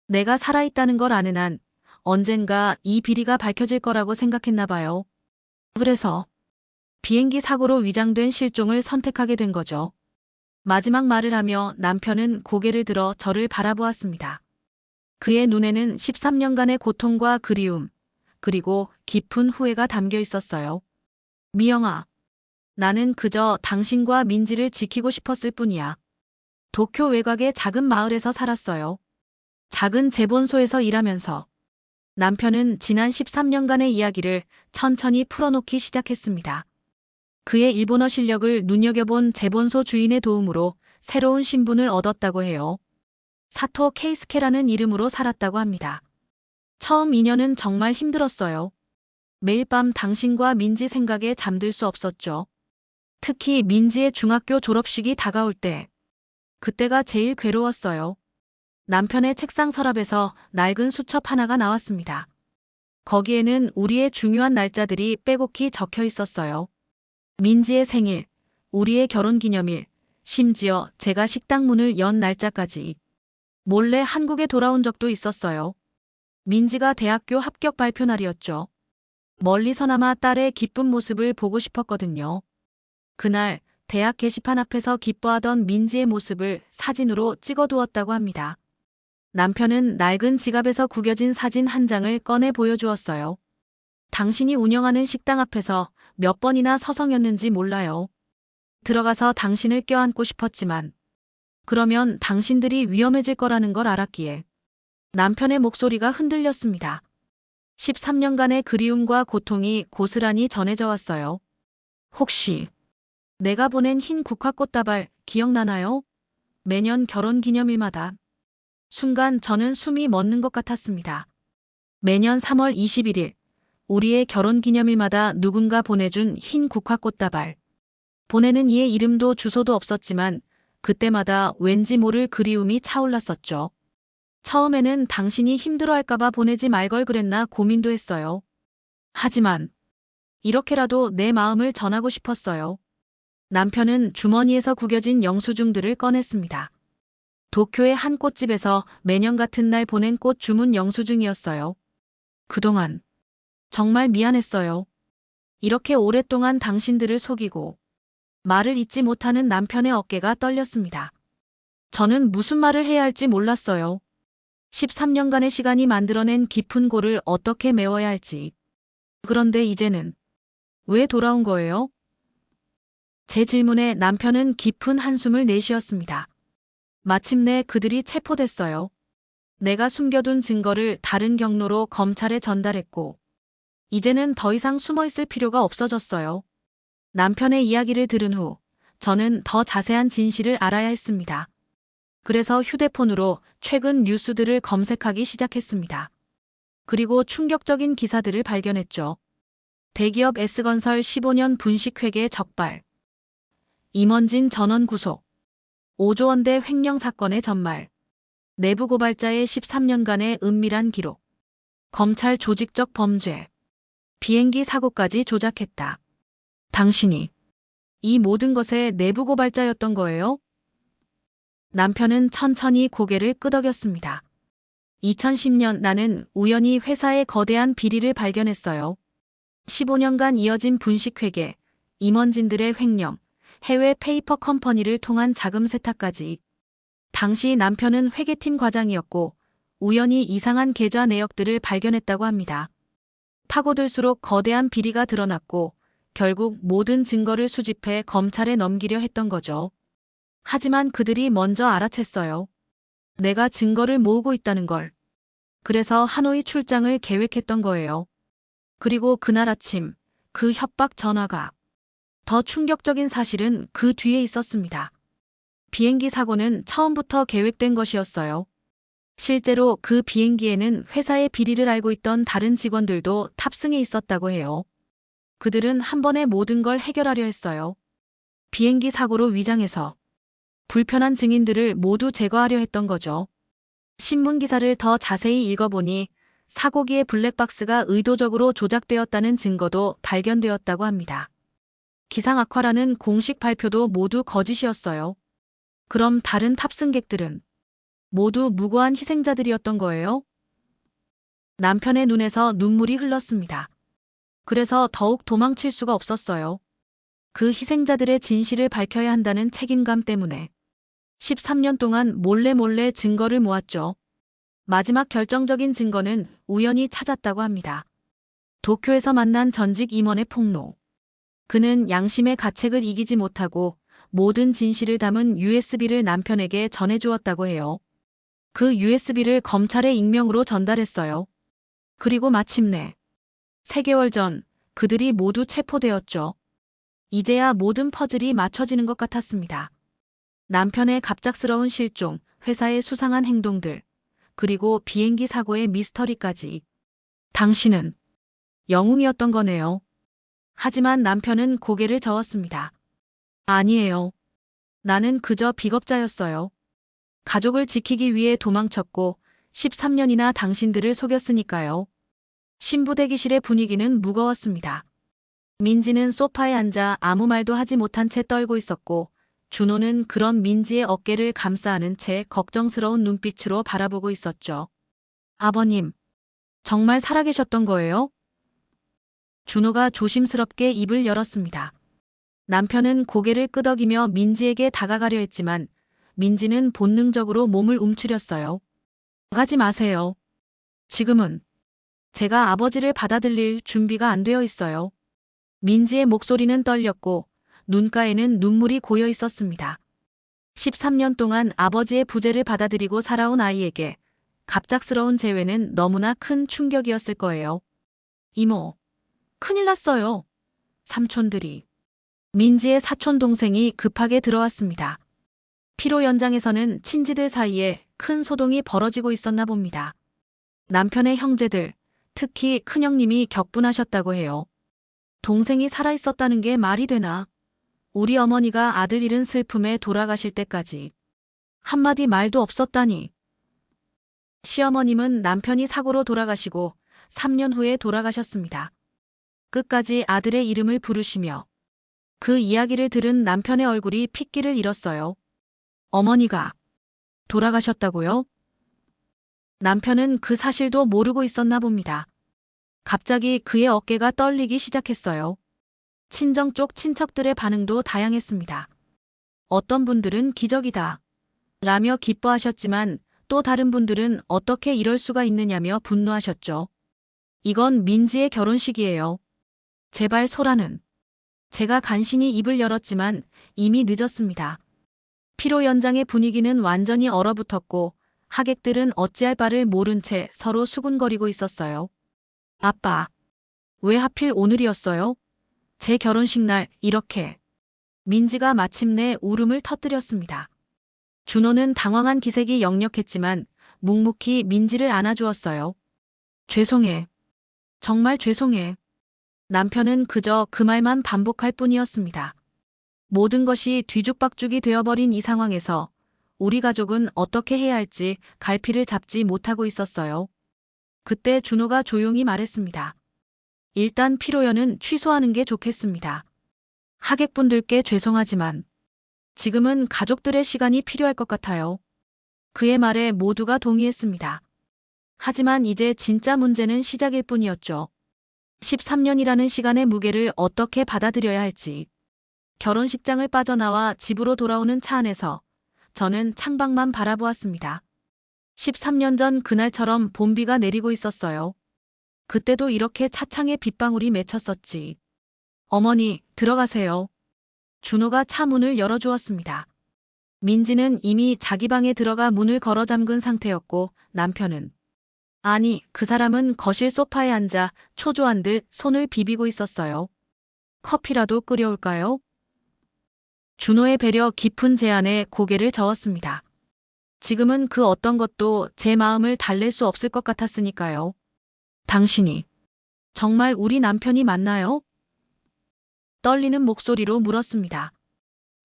Speaker 1: 내가 살아있다는 걸 아는 한 언젠가 이 비리가 밝혀질 거라고 생각했나 봐요. 그래서 비행기 사고로 위장된 실종을 선택하게 된 거죠. 마지막 말을 하며 남편은 고개를 들어 저를 바라보았습니다. 그의 눈에는 13년간의 고통과 그리움, 그리고 깊은 후회가 담겨 있었어요. 미영아, 나는 그저 당신과 민지를 지키고 싶었을 뿐이야. 도쿄 외곽의 작은 마을에서 살았어요. 작은 재본소에서 일하면서 남편은 지난 13년간의 이야기를 천천히 풀어놓기 시작했습니다. 그의 일본어 실력을 눈여겨본 재본소 주인의 도움으로 새로운 신분을 얻었다고 해요. 사토 케이스케라는 이름으로 살았다고 합니다. 처음 2년은 정말 힘들었어요. 매일 밤 당신과 민지 생각에 잠들 수 없었죠. 특히 민지의 중학교 졸업식이 다가올 때. 그때가 제일 괴로웠어요. 남편의 책상 서랍에서 낡은 수첩 하나가 나왔습니다. 거기에는 우리의 중요한 날짜들이 빼곡히 적혀 있었어요. 민지의 생일, 우리의 결혼기념일, 심지어 제가 식당 문을 연 날짜까지. 몰래 한국에 돌아온 적도 있었어요. 민지가 대학교 합격 발표 날이었죠. 멀리서나마 딸의 기쁜 모습을 보고 싶었거든요. 그날 대학 게시판 앞에서 기뻐하던 민지의 모습을 사진으로 찍어두었다고 합니다. 남편은 낡은 지갑에서 구겨진 사진 한 장을 꺼내 보여주었어요. 당신이 운영하는 식당 앞에서 몇 번이나 서성였는지 몰라요. 들어가서 당신을 껴안고 싶었지만 그러면 당신들이 위험해질 거라는 걸 알았기에. 남편의 목소리가 흔들렸습니다. 13년간의 그리움과 고통이 고스란히 전해져 왔어요. 혹시 내가 보낸 흰 국화꽃다발 기억나나요? 매년 결혼기념일마다. 순간 저는 숨이 멎는 것 같았습니다. 매년 3월 21일 우리의 결혼기념일마다 누군가 보내준 흰 국화꽃다발. 보내는 이의 이름도 주소도 없었지만 그때마다 왠지 모를 그리움이 차올랐었죠. 처음에는 당신이 힘들어할까봐 보내지 말 걸 그랬나 고민도 했어요. 하지만 이렇게라도 내 마음을 전하고 싶었어요. 남편은 주머니에서 구겨진 영수증들을 꺼냈습니다. 도쿄의 한 꽃집에서 매년 같은 날 보낸 꽃 주문 영수증이었어요. 그동안 정말 미안했어요. 이렇게 오랫동안 당신들을 속이고 말을 잇지 못하는 남편의 어깨가 떨렸습니다. 저는 무슨 말을 해야 할지 몰랐어요. 13년간의 시간이 만들어낸 깊은 골을 어떻게 메워야 할지. 그런데 이제는 왜 돌아온 거예요? 제 질문에 남편은 깊은 한숨을 내쉬었습니다. 마침내 그들이 체포됐어요. 내가 숨겨둔 증거를 다른 경로로 검찰에 전달했고, 이제는 더 이상 숨어 있을 필요가 없어졌어요. 남편의 이야기를 들은 후, 저는 더 자세한 진실을 알아야 했습니다. 그래서 휴대폰으로 최근 뉴스들을 검색하기 시작했습니다. 그리고 충격적인 기사들을 발견했죠. 대기업 S건설 15년 분식회계 적발. 임원진 전원 구속. 5조 원대 횡령 사건의 전말. 내부 고발자의 13년간의 은밀한 기록. 검찰 조직적 범죄. 비행기 사고까지 조작했다. 당신이 이 모든 것의 내부 고발자였던 거예요? 남편은 천천히 고개를 끄덕였습니다. 2010년 나는 우연히 회사의 거대한 비리를 발견했어요. 15년간 이어진 분식회계, 임원진들의 횡령, 해외 페이퍼 컴퍼니를 통한 자금 세탁까지. 당시 남편은 회계팀 과장이었고 우연히 이상한 계좌 내역들을 발견했다고 합니다. 파고들수록 거대한 비리가 드러났고 결국 모든 증거를 수집해 검찰에 넘기려 했던 거죠. 하지만 그들이 먼저 알아챘어요. 내가 증거를 모으고 있다는 걸. 그래서 하노이 출장을 계획했던 거예요. 그리고 그날 아침 그 협박 전화가. 더 충격적인 사실은 그 뒤에 있었습니다. 비행기 사고는 처음부터 계획된 것이었어요. 실제로 그 비행기에는 회사의 비리를 알고 있던 다른 직원들도 탑승해 있었다고 해요. 그들은 한 번에 모든 걸 해결하려 했어요. 비행기 사고로 위장해서 불편한 증인들을 모두 제거하려 했던 거죠. 신문 기사를 더 자세히 읽어보니 사고기의 블랙박스가 의도적으로 조작되었다는 증거도 발견되었다고 합니다. 기상 악화라는 공식 발표도 모두 거짓이었어요. 그럼 다른 탑승객들은 모두 무고한 희생자들이었던 거예요? 남편의 눈에서 눈물이 흘렀습니다. 그래서 더욱 도망칠 수가 없었어요. 그 희생자들의 진실을 밝혀야 한다는 책임감 때문에 13년 동안 몰래 증거를 모았죠. 마지막 결정적인 증거는 우연히 찾았다고 합니다. 도쿄에서 만난 전직 임원의 폭로. 그는 양심의 가책을 이기지 못하고 모든 진실을 담은 USB를 남편에게 전해주었다고 해요. 그 USB를 검찰에 익명으로 전달했어요. 그리고 마침내 3개월 전 그들이 모두 체포되었죠. 이제야 모든 퍼즐이 맞춰지는 것 같았습니다. 남편의 갑작스러운 실종, 회사의 수상한 행동들, 그리고 비행기 사고의 미스터리까지. 당신은 영웅이었던 거네요. 하지만 남편은 고개를 저었습니다. 아니에요. 나는 그저 비겁자였어요. 가족을 지키기 위해 도망쳤고 13년이나 당신들을 속였으니까요. 신부 대기실의 분위기는 무거웠습니다. 민지는 소파에 앉아 아무 말도 하지 못한 채 떨고 있었고 준호는 그런 민지의 어깨를 감싸 안은 채 걱정스러운 눈빛으로 바라보고 있었죠. 아버님, 정말 살아계셨던 거예요? 준호가 조심스럽게 입을 열었습니다. 남편은 고개를 끄덕이며 민지에게 다가가려 했지만 민지는 본능적으로 몸을 움츠렸어요. 나가지 마세요. 지금은 제가 아버지를 받아들일 준비가 안 되어 있어요. 민지의 목소리는 떨렸고 눈가에는 눈물이 고여 있었습니다. 13년 동안 아버지의 부재를 받아들이고 살아온 아이에게 갑작스러운 재회는 너무나 큰 충격이었을 거예요. 이모, 큰일 났어요. 삼촌들이. 민지의 사촌 동생이 급하게 들어왔습니다. 피로 연장에서는 친지들 사이에 큰 소동이 벌어지고 있었나 봅니다. 남편의 형제들, 특히 큰형님이 격분하셨다고 해요. 동생이 살아있었다는 게 말이 되나? 우리 어머니가 아들 잃은 슬픔에 돌아가실 때까지 한마디 말도 없었다니. 시어머님은 남편이 사고로 돌아가시고 3년 후에 돌아가셨습니다. 끝까지 아들의 이름을 부르시며 그 이야기를 들은 남편의 얼굴이 핏기를 잃었어요. 어머니가 돌아가셨다고요? 남편은 그 사실도 모르고 있었나 봅니다. 갑자기 그의 어깨가 떨리기 시작했어요. 친정 쪽 친척들의 반응도 다양했습니다. 어떤 분들은 기적이다 라며 기뻐하셨지만 또 다른 분들은 어떻게 이럴 수가 있느냐며 분노하셨죠. 이건 민지의 결혼식이에요. 제발 소라는. 제가 간신히 입을 열었지만 이미 늦었습니다. 피로 연장의 분위기는 완전히 얼어붙었고 하객들은 어찌할 바를 모른 채 서로 수군거리고 있었어요. 아빠, 왜 하필 오늘이었어요? 제 결혼식 날 이렇게. 민지가 마침내 울음을 터뜨렸습니다. 준호는 당황한 기색이 역력했지만 묵묵히 민지를 안아주었어요. 죄송해. 정말 죄송해. 남편은 그저 그 말만 반복할 뿐이었습니다. 모든 것이 뒤죽박죽이 되어버린 이 상황에서 우리 가족은 어떻게 해야 할지 갈피를 잡지 못하고 있었어요. 그때 준호가 조용히 말했습니다. 일단 피로연은 취소하는 게 좋겠습니다. 하객분들께 죄송하지만 지금은 가족들의 시간이 필요할 것 같아요. 그의 말에 모두가 동의했습니다. 하지만 이제 진짜 문제는 시작일 뿐이었죠. 13년이라는 시간의 무게를 어떻게 받아들여야 할지. 결혼식장을 빠져나와 집으로 돌아오는 차 안에서 저는 창밖만 바라보았습니다. 13년 전 그날처럼 봄비가 내리고 있었어요. 그때도 이렇게 차창에 빗방울이 맺혔었지. 어머니, 들어가세요. 준호가 차 문을 열어주었습니다. 민지는 이미 자기 방에 들어가 문을 걸어 잠근 상태였고 남편은 아니, 그 사람은 거실 소파에 앉아 초조한 듯 손을 비비고 있었어요. 커피라도 끓여올까요? 준호의 배려 깊은 제안에 고개를 저었습니다. 지금은 그 어떤 것도 제 마음을 달랠 수 없을 것 같았으니까요. 당신이 정말 우리 남편이 맞나요? 떨리는 목소리로 물었습니다.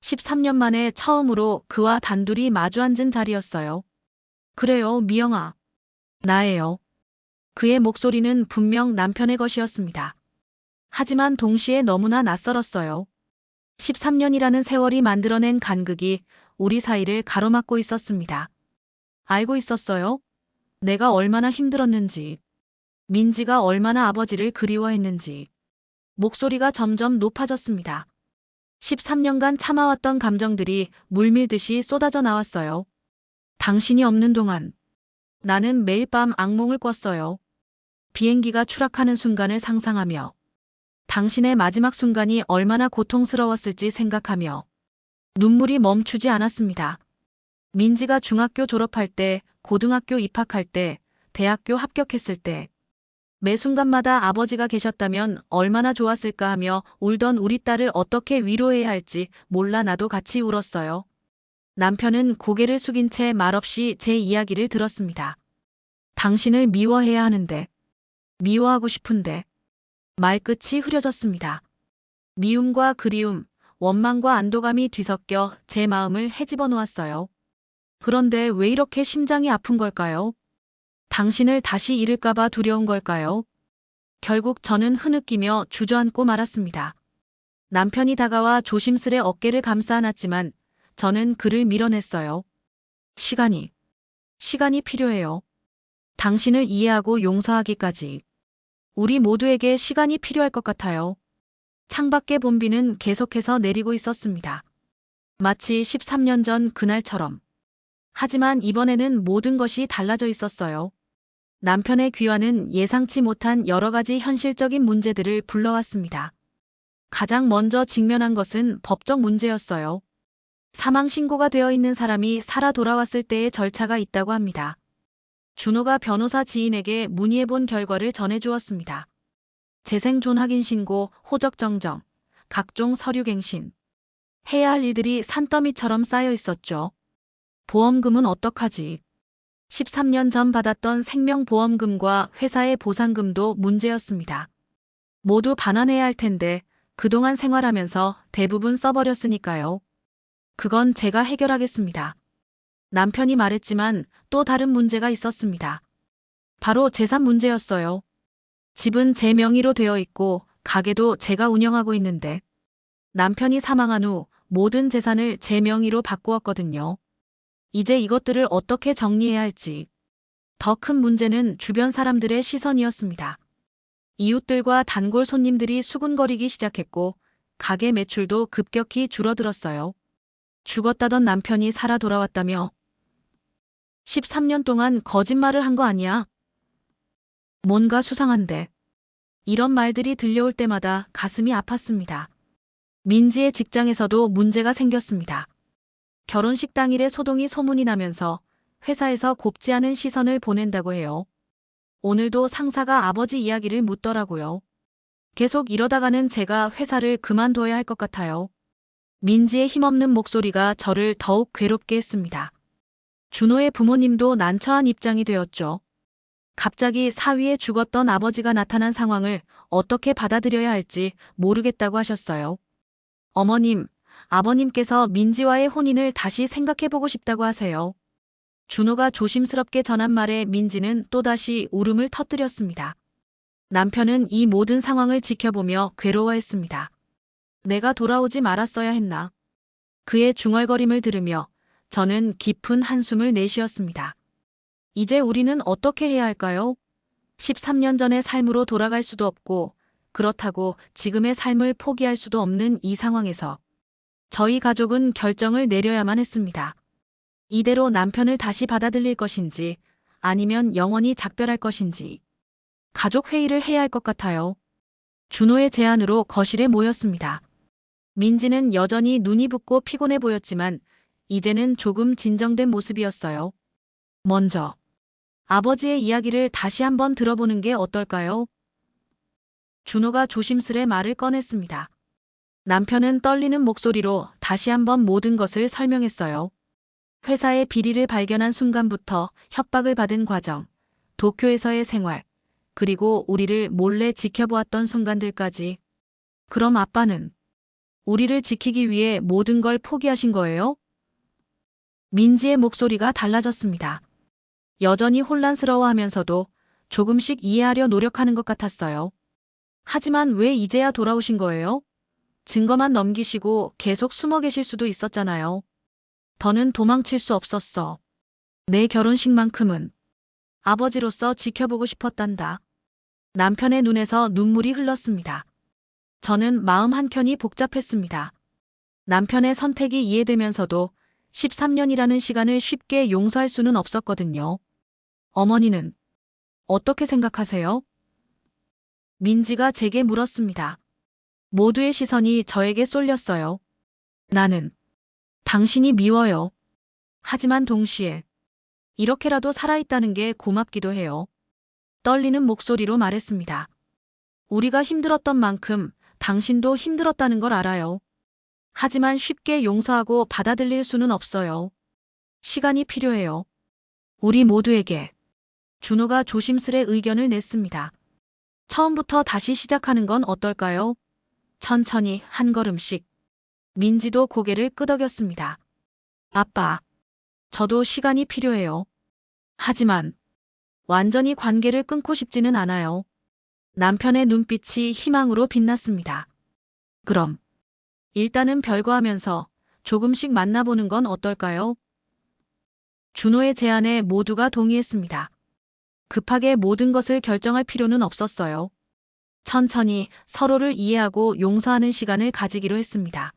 Speaker 1: 13년 만에 처음으로 그와 단둘이 마주 앉은 자리였어요. 그래요, 미영아. 나예요. 그의 목소리는 분명 남편의 것이었습니다. 하지만 동시에 너무나 낯설었어요. 13년이라는 세월이 만들어낸 간극이 우리 사이를 가로막고 있었습니다. 알고 있었어요? 내가 얼마나 힘들었는지, 민지가 얼마나 아버지를 그리워했는지. 목소리가 점점 높아졌습니다. 13년간 참아왔던 감정들이 물밀듯이 쏟아져 나왔어요. 당신이 없는 동안 나는 매일 밤 악몽을 꿨어요. 비행기가 추락하는 순간을 상상하며 당신의 마지막 순간이 얼마나 고통스러웠을지 생각하며 눈물이 멈추지 않았습니다. 민지가 중학교 졸업할 때, 고등학교 입학할 때, 대학교 합격했을 때 매 순간마다 아버지가 계셨다면 얼마나 좋았을까 하며 울던 우리 딸을 어떻게 위로해야 할지 몰라 나도 같이 울었어요. 남편은 고개를 숙인 채 말없이 제 이야기를 들었습니다. 당신을 미워해야 하는데, 미워하고 싶은데, 말끝이 흐려졌습니다. 미움과 그리움, 원망과 안도감이 뒤섞여 제 마음을 헤집어 놓았어요. 그런데 왜 이렇게 심장이 아픈 걸까요? 당신을 다시 잃을까봐 두려운 걸까요? 결국 저는 흐느끼며 주저앉고 말았습니다. 남편이 다가와 조심스레 어깨를 감싸 안았지만 저는 그를 밀어냈어요. 시간이 필요해요. 당신을 이해하고 용서하기까지. 우리 모두에게 시간이 필요할 것 같아요. 창밖의 봄비는 계속해서 내리고 있었습니다. 마치 13년 전 그날처럼. 하지만 이번에는 모든 것이 달라져 있었어요. 남편의 귀환은 예상치 못한 여러 가지 현실적인 문제들을 불러왔습니다. 가장 먼저 직면한 것은 법적 문제였어요. 사망 신고가 되어 있는 사람이 살아 돌아왔을 때의 절차가 있다고 합니다. 준호가 변호사 지인에게 문의해본 결과를 전해주었습니다. 재생존 확인 신고, 호적 정정, 각종 서류 갱신. 해야 할 일들이 산더미처럼 쌓여 있었죠. 보험금은 어떡하지? 13년 전 받았던 생명보험금과 회사의 보상금도 문제였습니다. 모두 반환해야 할 텐데 그동안 생활하면서 대부분 써버렸으니까요. 그건 제가 해결하겠습니다. 남편이 말했지만 또 다른 문제가 있었습니다. 바로 재산 문제였어요. 집은 제 명의로 되어 있고 가게도 제가 운영하고 있는데 남편이 사망한 후 모든 재산을 제 명의로 바꾸었거든요. 이제 이것들을 어떻게 정리해야 할지. 더 큰 문제는 주변 사람들의 시선이었습니다. 이웃들과 단골 손님들이 수군거리기 시작했고 가게 매출도 급격히 줄어들었어요. 죽었다던 남편이 살아 돌아왔다며 13년 동안 거짓말을 한 거 아니야? 뭔가 수상한데. 이런 말들이 들려올 때마다 가슴이 아팠습니다. 민지의 직장에서도 문제가 생겼습니다. 결혼식 당일에 소동이 소문이 나면서 회사에서 곱지 않은 시선을 보낸다고 해요. 오늘도 상사가 아버지 이야기를 묻더라고요. 계속 이러다가는 제가 회사를 그만둬야 할 것 같아요. 민지의 힘없는 목소리가 저를 더욱 괴롭게 했습니다. 준호의 부모님도 난처한 입장이 되었죠. 갑자기 사위에 죽었던 아버지가 나타난 상황을 어떻게 받아들여야 할지 모르겠다고 하셨어요. 어머님, 아버님께서 민지와의 혼인을 다시 생각해보고 싶다고 하세요. 준호가 조심스럽게 전한 말에 민지는 또다시 울음을 터뜨렸습니다. 남편은 이 모든 상황을 지켜보며 괴로워했습니다. 내가 돌아오지 말았어야 했나. 그의 중얼거림을 들으며 저는 깊은 한숨을 내쉬었습니다. 이제 우리는 어떻게 해야 할까요? 13년 전의 삶으로 돌아갈 수도 없고 그렇다고 지금의 삶을 포기할 수도 없는 이 상황에서 저희 가족은 결정을 내려야만 했습니다. 이대로 남편을 다시 받아들일 것인지 아니면 영원히 작별할 것인지 가족 회의를 해야 할 것 같아요. 준호의 제안으로 거실에 모였습니다. 민지는 여전히 눈이 붓고 피곤해 보였지만 이제는 조금 진정된 모습이었어요. 먼저 아버지의 이야기를 다시 한번 들어보는 게 어떨까요? 준호가 조심스레 말을 꺼냈습니다. 남편은 떨리는 목소리로 다시 한번 모든 것을 설명했어요. 회사의 비리를 발견한 순간부터 협박을 받은 과정, 도쿄에서의 생활, 그리고 우리를 몰래 지켜보았던 순간들까지. 그럼 아빠는 우리를 지키기 위해 모든 걸 포기하신 거예요? 민지의 목소리가 달라졌습니다. 여전히 혼란스러워하면서도 조금씩 이해하려 노력하는 것 같았어요. 하지만 왜 이제야 돌아오신 거예요? 증거만 넘기시고 계속 숨어 계실 수도 있었잖아요. 더는 도망칠 수 없었어. 내 결혼식만큼은 아버지로서 지켜보고 싶었단다. 남편의 눈에서 눈물이 흘렀습니다. 저는 마음 한켠이 복잡했습니다. 남편의 선택이 이해되면서도 13년이라는 시간을 쉽게 용서할 수는 없었거든요. 어머니는 어떻게 생각하세요? 민지가 제게 물었습니다. 모두의 시선이 저에게 쏠렸어요. 나는 당신이 미워요. 하지만 동시에 이렇게라도 살아있다는 게 고맙기도 해요. 떨리는 목소리로 말했습니다. 우리가 힘들었던 만큼 당신도 힘들었다는 걸 알아요. 하지만 쉽게 용서하고 받아들일 수는 없어요. 시간이 필요해요. 우리 모두에게. 준호가 조심스레 의견을 냈습니다. 처음부터 다시 시작하는 건 어떨까요? 천천히 한 걸음씩. 민지도 고개를 끄덕였습니다. 아빠, 저도 시간이 필요해요. 하지만 완전히 관계를 끊고 싶지는 않아요. 남편의 눈빛이 희망으로 빛났습니다. 그럼 일단은 별거하면서 조금씩 만나보는 건 어떨까요? 준호의 제안에 모두가 동의했습니다. 급하게 모든 것을 결정할 필요는 없었어요. 천천히 서로를 이해하고 용서하는 시간을 가지기로 했습니다.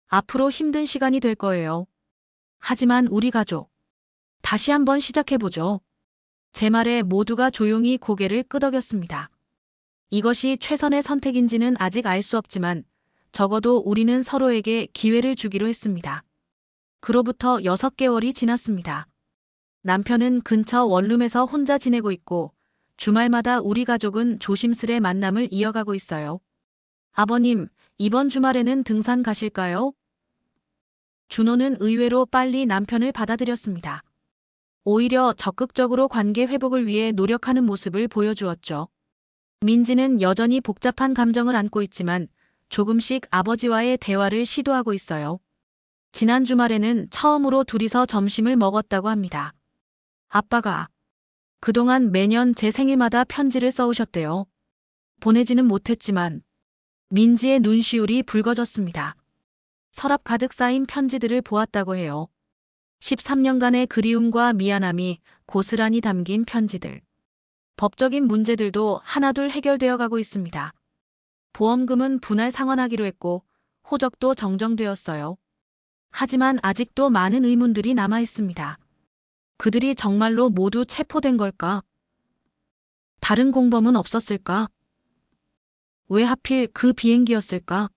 Speaker 1: 앞으로 힘든 시간이 될 거예요. 하지만 우리 가족, 다시 한번 시작해보죠. 제 말에 모두가 조용히 고개를 끄덕였습니다. 이것이 최선의 선택인지는 아직 알 수 없지만 적어도 우리는 서로에게 기회를 주기로 했습니다. 그로부터 6개월이 지났습니다. 남편은 근처 원룸에서 혼자 지내고 있고 주말마다 우리 가족은 조심스레 만남을 이어가고 있어요. 아버님, 이번 주말에는 등산 가실까요? 준호는 의외로 빨리 남편을 받아들였습니다. 오히려 적극적으로 관계 회복을 위해 노력하는 모습을 보여주었죠. 민지는 여전히 복잡한 감정을 안고 있지만 조금씩 아버지와의 대화를 시도하고 있어요. 지난 주말에는 처음으로 둘이서 점심을 먹었다고 합니다. 아빠가 그동안 매년 제 생일마다 편지를 써오셨대요. 보내지는 못했지만 민지의 눈시울이 붉어졌습니다. 서랍 가득 쌓인 편지들을 보았다고 해요. 13년간의 그리움과 미안함이 고스란히 담긴 편지들. 법적인 문제들도 하나둘 해결되어 가고 있습니다. 보험금은 분할 상환하기로 했고 호적도 정정되었어요. 하지만 아직도 많은 의문들이 남아 있습니다. 그들이 정말로 모두 체포된 걸까? 다른 공범은 없었을까? 왜 하필 그 비행기였을까?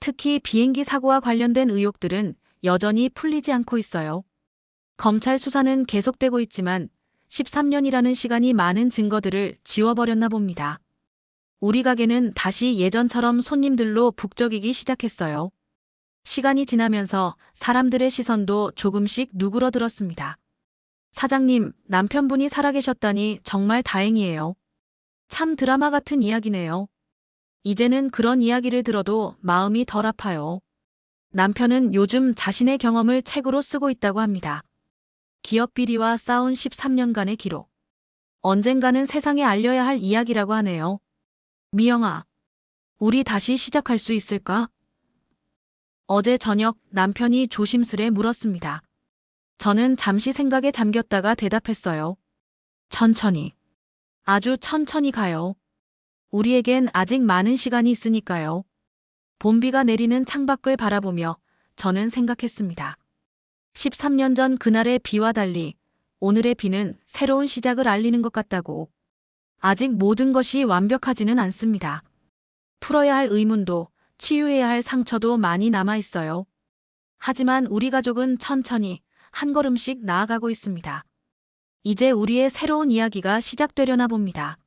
Speaker 1: 특히 비행기 사고와 관련된 의혹들은 여전히 풀리지 않고 있어요. 검찰 수사는 계속되고 있지만 13년이라는 시간이 많은 증거들을 지워버렸나 봅니다. 우리 가게는 다시 예전처럼 손님들로 북적이기 시작했어요. 시간이 지나면서 사람들의 시선도 조금씩 누그러들었습니다. 사장님, 남편분이 살아계셨다니 정말 다행이에요. 참 드라마 같은 이야기네요. 이제는 그런 이야기를 들어도 마음이 덜 아파요. 남편은 요즘 자신의 경험을 책으로 쓰고 있다고 합니다. 기업 비리와 싸운 13년간의 기록. 언젠가는 세상에 알려야 할 이야기라고 하네요. 미영아, 우리 다시 시작할 수 있을까? 어제 저녁 남편이 조심스레 물었습니다. 저는 잠시 생각에 잠겼다가 대답했어요. 천천히. 아주 천천히 가요. 우리에겐 아직 많은 시간이 있으니까요. 봄비가 내리는 창밖을 바라보며 저는 생각했습니다. 13년 전 그날의 비와 달리 오늘의 비는 새로운 시작을 알리는 것 같다고. 아직 모든 것이 완벽하지는 않습니다. 풀어야 할 의문도 치유해야 할 상처도 많이 남아 있어요. 하지만 우리 가족은 천천히 한 걸음씩 나아가고 있습니다. 이제 우리의 새로운 이야기가 시작되려나 봅니다.